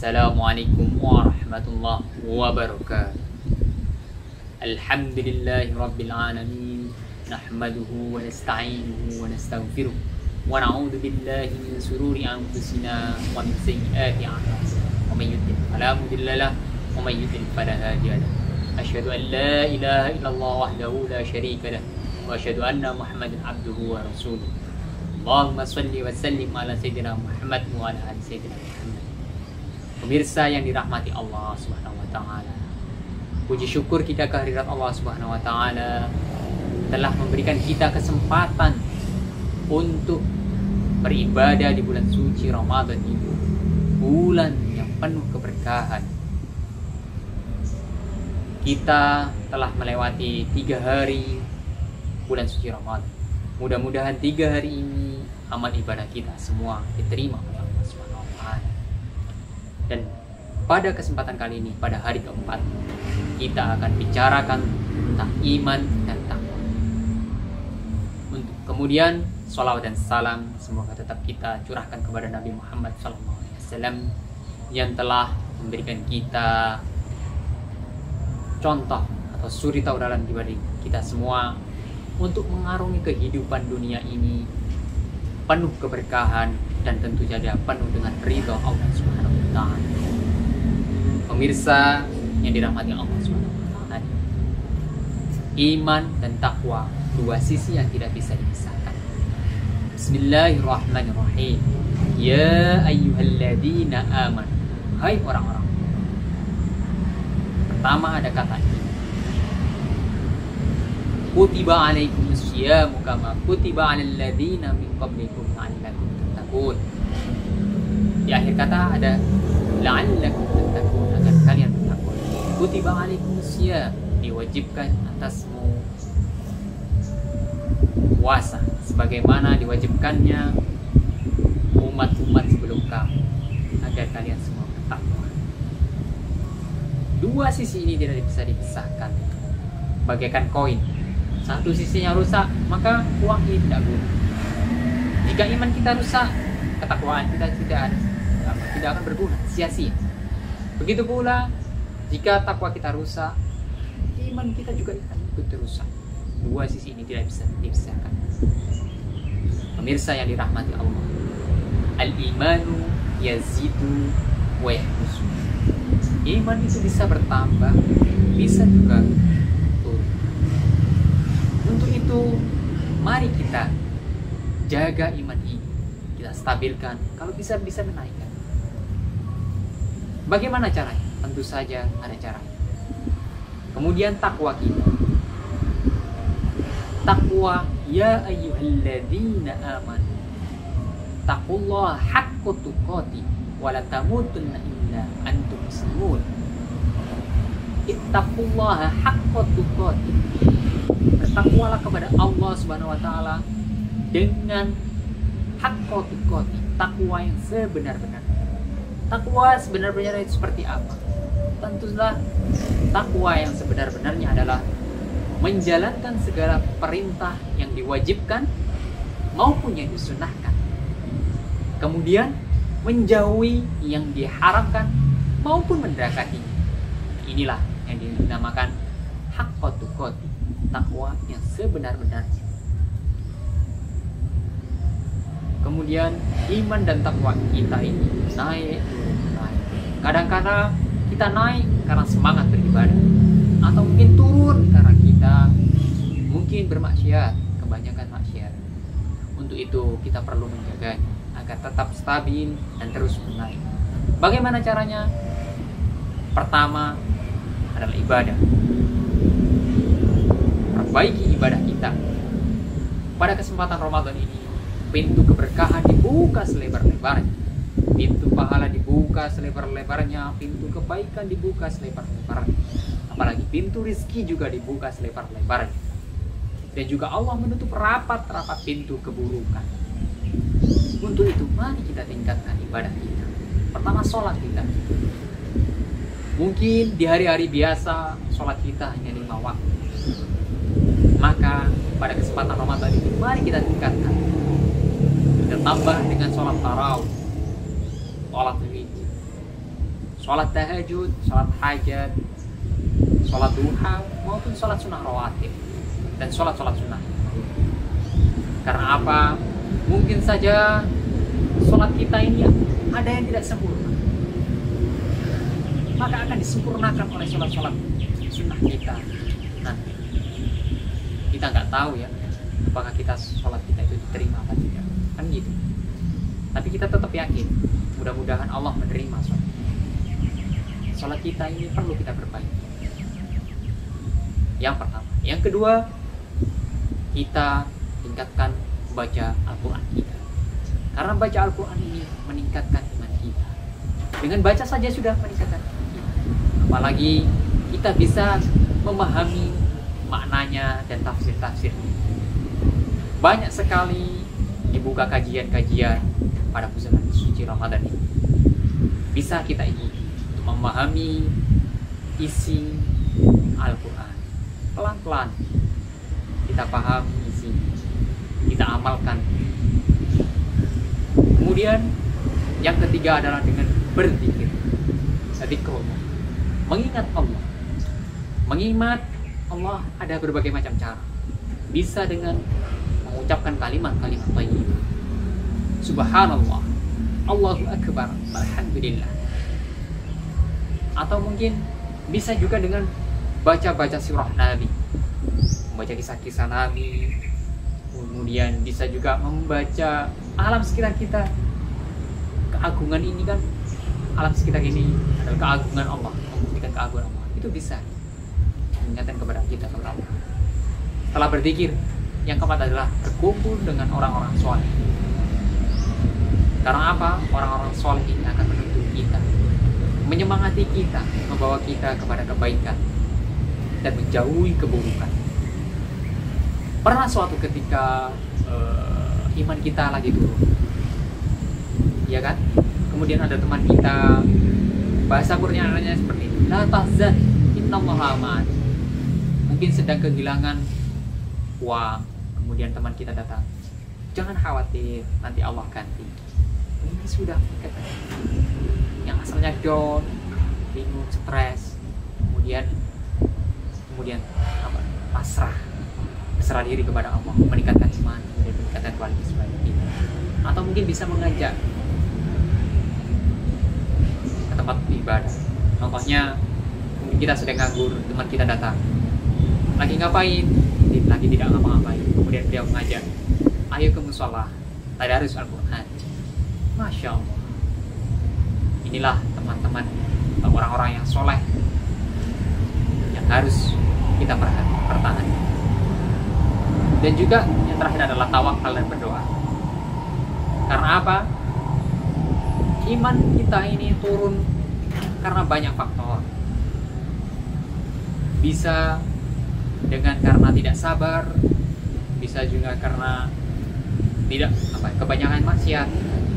Assalamualaikum warahmatullahi wabarakatuh. Alhamdulillahi rabbil alamin. Nahmaduhu wa nasta'inuhu wa nastaghfiruh wa na'udzu billahi min sururi anfusina wa min sayyiati a'malina. Wa may yudlil fala mudilla lahu wa may yudlil fala hadiya lahu. Asyhadu an la ilaha illallah wahdahu la syarika lahu wa asyhadu anna Muhammadan abduhu wa rasuluh. Allahumma shalli wa sallim ala sayyidina Muhammad wa ala ali sayyidina Muhammad. Pemirsa yang dirahmati Allah Subhanahu wa taala. Puji syukur kita kehadirat Allah Subhanahu wa taala telah memberikan kita kesempatan untuk beribadah di bulan suci Ramadan ini. Bulan yang penuh keberkahan. Kita telah melewati 3 hari bulan suci Ramadan. Mudah-mudahan 3 hari ini amal ibadah kita semua diterima oleh Allah Subhanahu wa taala. Dan pada kesempatan kali ini, pada hari keempat, kita akan bicarakan tentang iman dan takwa. Untuk kemudian sholawat dan salam semoga tetap kita curahkan kepada Nabi Muhammad SAW yang telah memberikan kita contoh atau suri tauladan bagi kita semua untuk mengarungi kehidupan dunia ini penuh keberkahan dan tentu saja penuh dengan ridha Allah Subhanahu wa taala. Pemirsa yang dirahmati Allah Subhanahu wa taala, iman dan takwa dua sisi yang tidak bisa dipisahkan. Bismillahirrahmanirrahim. Ya ayyuhalladzina amanu, hai orang-orang. Pertama ada kata iman. Kutiba alaikumus syiyamu kama kutiba alal ladzina min qablikum la'allakum tattaqun. Di akhir kata ada la'allakum tattaqun, agar kalian bertakwa. Kutiba alaikumus syiyam, diwajibkan atasmu puasa sebagaimana diwajibkannya umat-umat sebelum kamu, agar kalian semua bertakwa. Dua sisi ini tidak bisa dipisahkan, bagaikan koin. Satu sisinya rusak, maka uang ini tidak guna. Jika iman kita rusak, ketakwaan kita tidak akan berguna, sia-sia. Begitu pula, jika takwa kita rusak, iman kita juga akan ikut rusak. Dua sisi ini tidak bisa dipisahkan. Pemirsa yang dirahmati Allah, al-imanu yazidu wa yanqusu. Iman itu bisa bertambah, bisa juga turun. Untuk itu, mari kita jaga iman ini, kita stabilkan, kalau bisa menaikkan. Bagaimana caranya? Tentu saja ada caranya. Kemudian takwa kita. Takwa, ya ayyuhalladzina amanu. Taqullaha haqqa tuqatih wa la tamutunna illa antum muslimun. Ittaqullaha haqqa tuqatih. Bertakwalah kepada Allah Subhanahu wa taala dengan haqqa tuqatih, takwa yang sebenar-benarnya. Takwa sebenar-benarnya itu seperti apa? Tentulah takwa yang sebenar-benarnya adalah menjalankan segala perintah yang diwajibkan maupun yang disunahkan. Kemudian menjauhi yang diharamkan maupun mendekatinya. Inilah yang dinamakan haqqa tuqatih, takwa yang sebenar-benarnya. Kemudian iman dan takwa kita ini naik. Kadang-kadang kita naik karena semangat beribadah, atau mungkin turun karena kita mungkin bermaksiat, kebanyakan maksiat. Untuk itu kita perlu menjaganya agar tetap stabil dan terus menaik. Bagaimana caranya? Pertama adalah ibadah. Perbaiki ibadah kita. Pada kesempatan Ramadan ini, pintu keberkahan dibuka selebar-lebarnya, pintu pahala dibuka selebar-lebarnya, pintu kebaikan dibuka selebar-lebarnya, apalagi pintu rizki juga dibuka selebar-lebarnya. Dan juga Allah menutup rapat-rapat pintu keburukan. Untuk itu mari kita tingkatkan ibadah kita. Pertama, sholat kita. Mungkin di hari-hari biasa sholat kita hanya 5 waktu. Maka pada kesempatan Ramadan ini mari kita tingkatkan. Kita tambah dengan sholat tarawih, sholat witir. sholat tahajud, sholat hajat, sholat duha, maupun sholat sunnah rawatib dan sholat-sholat sunnah. Karena apa? Mungkin saja sholat kita ini ada yang tidak sempurna, maka akan disempurnakan oleh sholat-sholat sunnah kita nanti. Kita nggak tahu ya, apakah sholat kita itu diterima atau tidak, kan gitu. Tapi kita tetap yakin, mudah-mudahan Allah menerima sholat. Sholat kita ini perlu kita perbaiki. Yang pertama. Yang kedua, kita tingkatkan baca Al-Quran kita. Karena baca Al-Quran ini meningkatkan iman kita. Dengan baca saja sudah meningkatkan iman kita. Apalagi kita bisa memahami maknanya dan tafsir-tafsirnya. Banyak sekali dibuka kajian-kajian pada bulan suci Ramadan ini. Bisa kita ikuti untuk memahami isi Al-Quran. Pelan-pelan kita pahami isi, kita amalkan. Kemudian yang ketiga adalah dengan berzikir. Zikrullah, mengingat Allah. Mengingat Allah ada berbagai macam cara. Bisa dengan mengucapkan kalimat-kalimat thayyibah. Subhanallah, Allahu Akbar, alhamdulillah. Atau mungkin bisa juga dengan baca-baca surah Nabi, membaca kisah-kisah Nabi. Kemudian bisa juga membaca alam sekitar kita. Keagungan ini kan, alam sekitar ini adalah keagungan Allah, membuktikan keagungan Allah. Itu bisa mengingatkan kepada kita kepada Allah. Setelah berzikir, yang keempat adalah berkumpul dengan orang-orang soleh. Karena apa? Orang-orang soleh ini akan menuntun kita, menyemangati kita, membawa kita kepada kebaikan dan menjauhi keburukan. Pernah suatu ketika iman kita lagi turun, ya kan? Kemudian ada teman kita, bahasa Qur'annya seperti itu, la tahzan innallaha ma'ana. Mungkin sedang kehilangan uang, kemudian teman kita datang, jangan khawatir, nanti Allah ganti. Ini sudah yang asalnya down, bingung, stres, kemudian apa? Berserah diri kepada Allah, meningkatkan iman, dan meningkatkan kualitas kita. Atau mungkin bisa mengajak ke tempat ibadah. Contohnya, mungkin kita sedang nganggur, teman kita datang, lagi ngapain? Lagi tidak ngapa-ngapain. Kemudian dia mengajak, ayo ke musola, tadarus Al-Quran. Masya Allah. Inilah teman-teman, orang-orang yang soleh yang harus kita pertahankan. Dan juga yang terakhir adalah tawakal dan berdoa. Karena apa? Iman kita ini turun karena banyak faktor. Bisa dengan karena tidak sabar, bisa juga karena kebanyakan maksiat.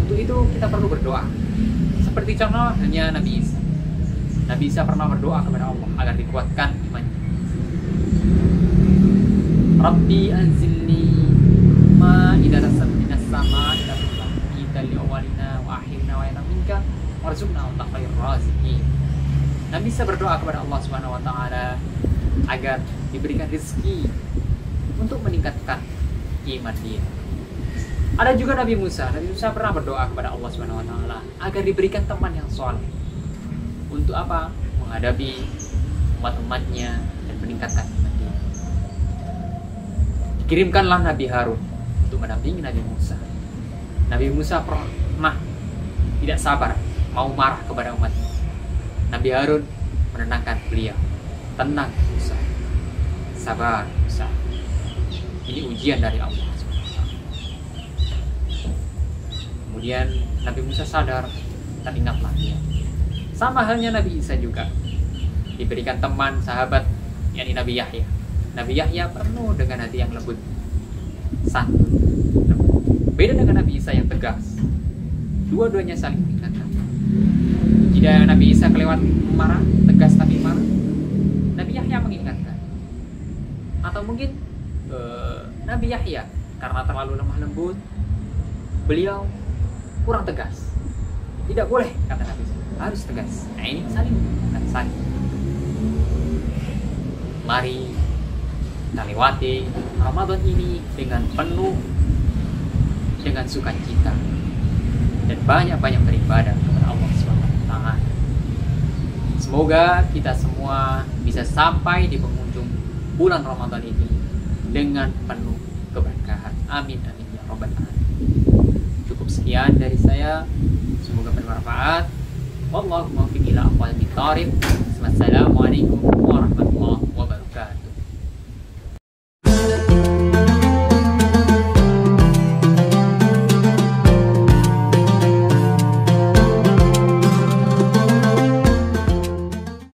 Untuk itu kita perlu berdoa. Seperti contohnya Nabi Isa. Nabi Isa pernah berdoa kepada Allah agar dikuatkan imannya. Rabbi anzilni ma'idatan minas sama'i li awwalina wa akhirina wa inna minka warzuqna wa khairur raziqin. Nabi Isa berdoa kepada Allah Subhanahu wa taala agar diberikan rezeki untuk meningkatkan iman dia. Ada juga Nabi Musa pernah berdoa kepada Allah Subhanahu wa taala agar diberikan teman yang soleh. Untuk apa? Menghadapi umat-umatnya dan meningkatkan iman dia. Dikirimkanlah Nabi Harun untuk mendampingi Nabi Musa. Nabi Musa pernah tidak sabar, mau marah kepada umatnya. Nabi Harun menenangkan beliau. Tenang Musa, sabar Musa. Ini ujian dari Allah. Kemudian Nabi Musa sadar, teringatlah dia. Sama halnya Nabi Isa juga diberikan teman, sahabat, yakni Nabi Yahya. Nabi Yahya penuh dengan hati yang lembut, santun. Beda dengan Nabi Isa yang tegas. Dua-duanya saling mengingatkan. Jika Nabi Isa kelewat marah, tegas tapi marah, Nabi Yahya mengingatkan. Atau mungkin Nabi Yahya karena terlalu lemah lembut, beliau kurang tegas. Tidak boleh, kata Nabi, harus tegas. Nah ini saling dan saling. Mari kita lewati Ramadan ini dengan penuh dengan sukacita dan banyak-banyak beribadah kepada Allah SWT. Semoga kita semua bisa sampai di penghujung bulan Ramadan ini dengan penuh keberkahan. Amin amin ya rabbal alamin. Cukup sekian dari saya. Semoga bermanfaat. Wallahu muwaffiq ila aqwamit thoriq. Wassalamualaikum warahmatullahi